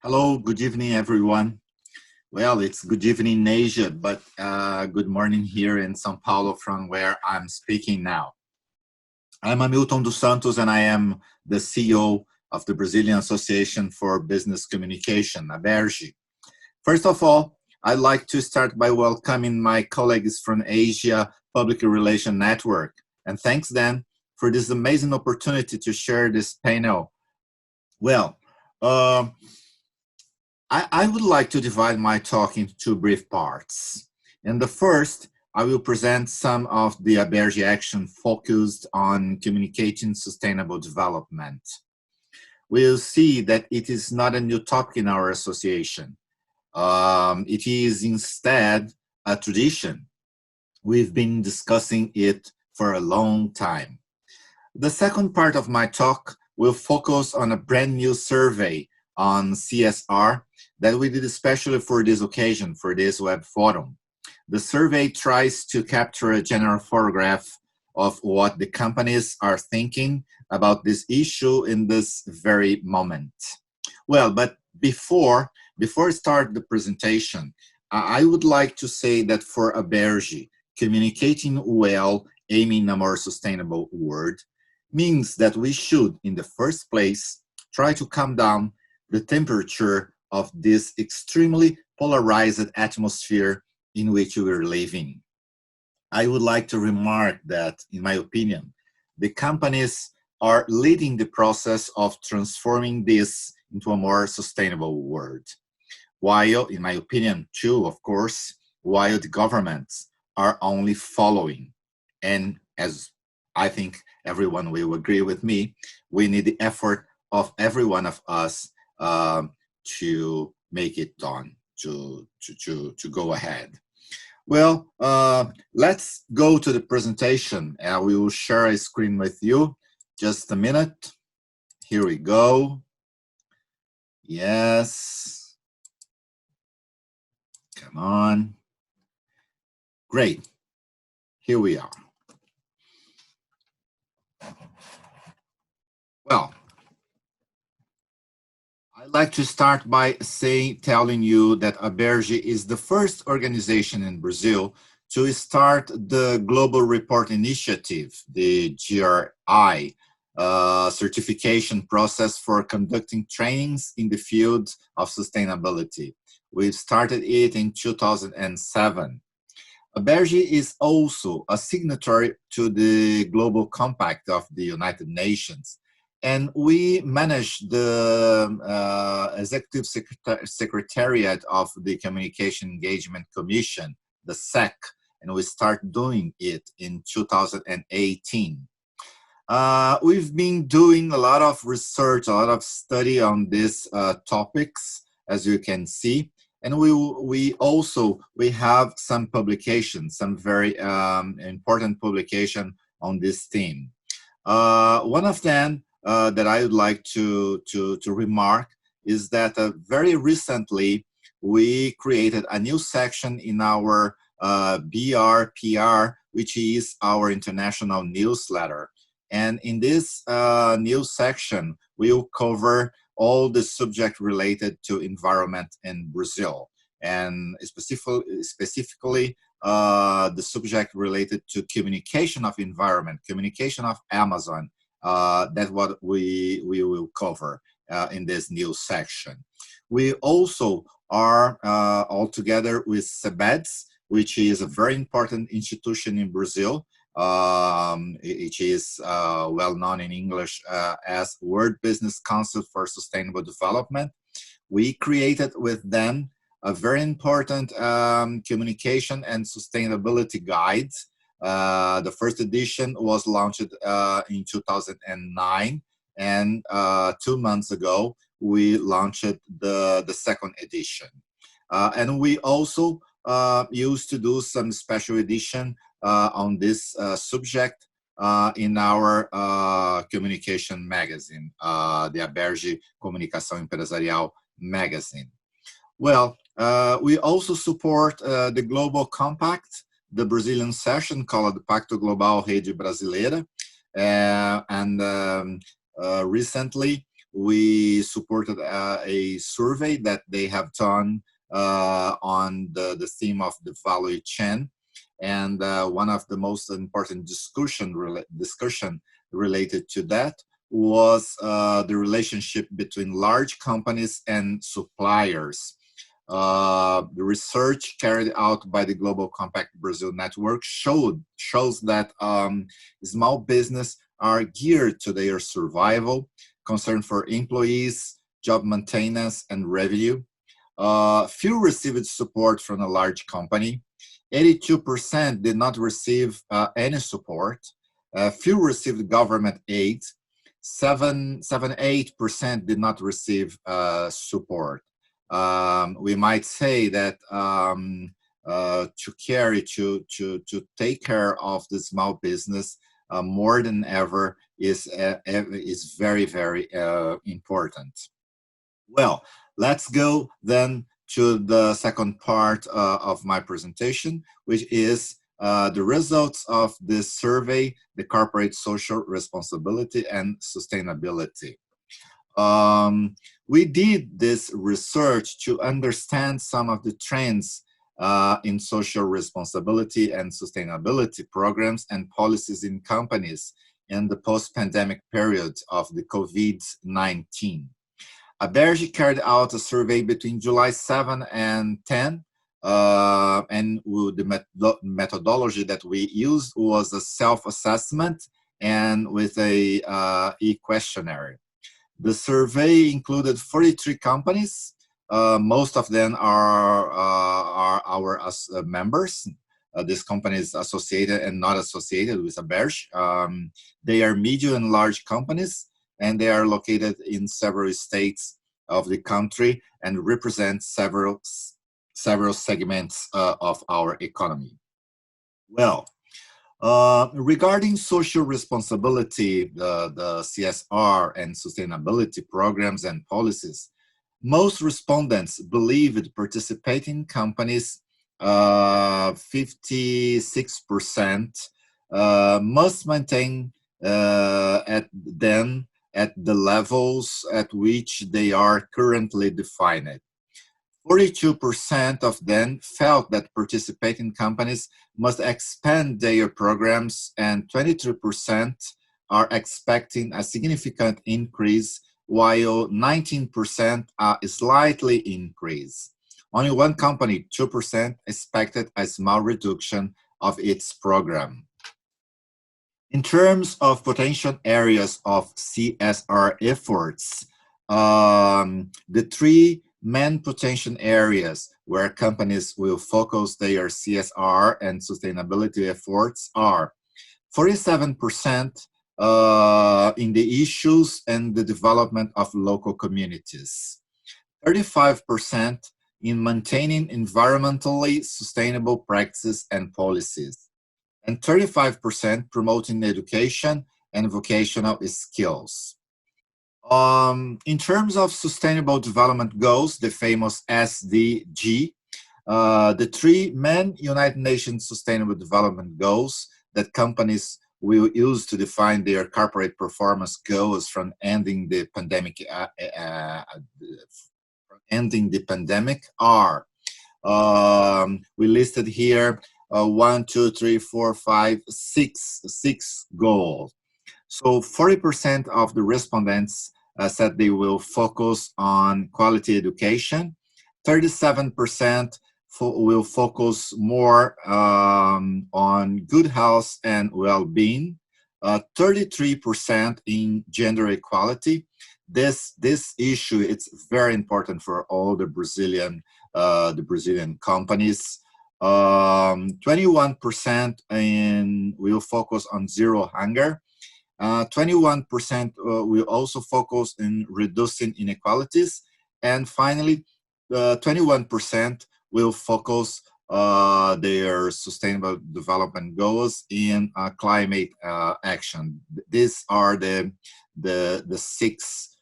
Hello, good evening, everyone. Well, it's good evening in Asia, but good morning here in São Paulo from where I'm speaking now. I'm Hamilton dos Santos, and I am the CEO of the Brazilian Association for Business Communication, ABERJE. First of all, I'd like to start by welcoming my colleagues from Asia Public Relations Network, and thanks then for this amazing opportunity to share this panel. Well, I would like to divide my talk into two brief parts. In the first, I will present some of the ABERJE action focused on communicating sustainable development. We'll see that it is not a new topic in our association. It is instead a tradition. We've been discussing it for a long time. The second part of my talk will focus on a brand new survey on CSR that we did especially for this occasion, for this web forum. The survey tries to capture a general photograph of what the companies are thinking about this issue in this very moment. Well, but before I start the presentation, I would like to say that for ABERJE, communicating well, aiming a more sustainable world, means that we should, in the first place, try to calm down the temperature of this extremely polarized atmosphere in which we are living. I would like to remark that, in my opinion, the companies are leading the process of transforming this into a more sustainable world. While, in my opinion, too, of course, while the governments are only following. And as I think everyone will agree with me, we need the effort of every one of us to make it done, to go ahead. Well, let's go to the presentation. We will share a screen with you. Just a minute. Here we go. Yes. Come on. Great. Here we are. Well, I'd like to start by telling you that ABERJE is the first organization in Brazil to start the Global Report Initiative, the GRI, certification process for conducting trainings in the field of sustainability. We started it in 2007. ABERJE is also a signatory to the Global Compact of the United Nations, and we manage the Executive Secretariat of the Communication Engagement Commission, the SEC, and we start doing it in 2018. We've been doing a lot of research, a lot of study on these topics, as you can see. And we have some publications, some very important publication on this theme. One of them that I would like to remark is that very recently we created a new section in our BRPR, which is our international newsletter. And in this new section, we'll cover all the subject related to environment in Brazil, and specifically the subject related to communication of environment, communication of Amazon. That's what we will cover in this new section. We also are all together with CEBEDS, which is a very important institution in Brazil. It is well known in English as World Business Council for Sustainable Development. We created with them a very important communication and sustainability guide. The first edition was launched in 2009, and 2 months ago we launched the second edition. And we also used to do some special edition on this subject in our communication magazine, the ABERJE Comunicação Empresarial magazine. Well, we also support the Global Compact, the Brazilian session called Pacto Global Rede Brasileira, and recently we supported a survey that they have done on the theme of the value chain. And one of the most important discussion related to that was the relationship between large companies and suppliers. The research carried out by the Global Compact Brazil Network shows that small business are geared to their survival, concern for employees, job maintenance, and revenue. Few received support from a large company. 82% did not receive any support. Few received government aid. 8% did not receive support. We might say that to take care of the small business more than ever is very, very important. Well, let's go then to the second part of my presentation, which is the results of this survey, the corporate social responsibility and sustainability. We did this research to understand some of the trends in social responsibility and sustainability programs and policies in companies in the post-pandemic period of the COVID-19. ABERJE carried out a survey between July 7 and 10, and the methodology that we used was a self-assessment and with a e-questionnaire. The survey included 43 companies. Most of them are our members. These companies associated and not associated with ABERJE. They are medium and large companies, and they are located in several states of the country and represent several segments of our economy. Well, regarding social responsibility, the CSR and sustainability programs and policies, most respondents believed participating companies, 56%, must maintain at the levels at which they are currently defined. 42% of them felt that participating companies must expand their programs, and 23% are expecting a significant increase, while 19% a slightly increase. Only one company, 2%, expected a small reduction of its program. In terms of potential areas of CSR efforts, the three main potential areas where companies will focus their CSR and sustainability efforts are 47% in the issues and the development of local communities, 35% in maintaining environmentally sustainable practices and policies, and 35% promoting education and vocational skills. In terms of sustainable development goals, the famous SDG, the three main United Nations Sustainable Development Goals that companies will use to define their corporate performance goals from ending the pandemic are, we listed here 1, 2, 3, 4, 5, 6 goals. So 40% of the respondents said they will focus on quality education. 37% will focus more on good health and well-being. 33% in gender equality. This issue, it's very important for all the Brazilian companies. 21% will focus on zero hunger. 21% will also focus in reducing inequalities, and finally, 21% will focus their sustainable development goals in climate action. These are the 6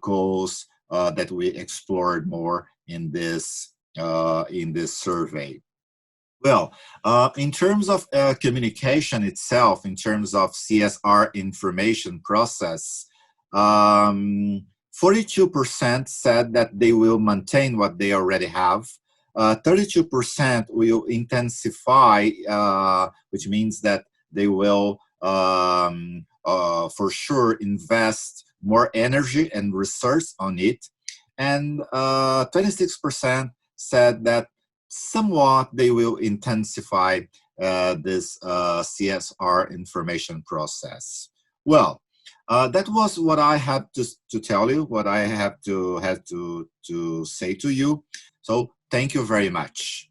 goals that we explored more in this survey. Well, in terms of communication itself, in terms of CSR information process, 42% said that they will maintain what they already have. 32% will intensify, which means that they will for sure invest more energy and research on it. And 26% said that somewhat they will intensify this CSR information process. Well, that was what I had to tell you, what I have to say to you. So thank you very much.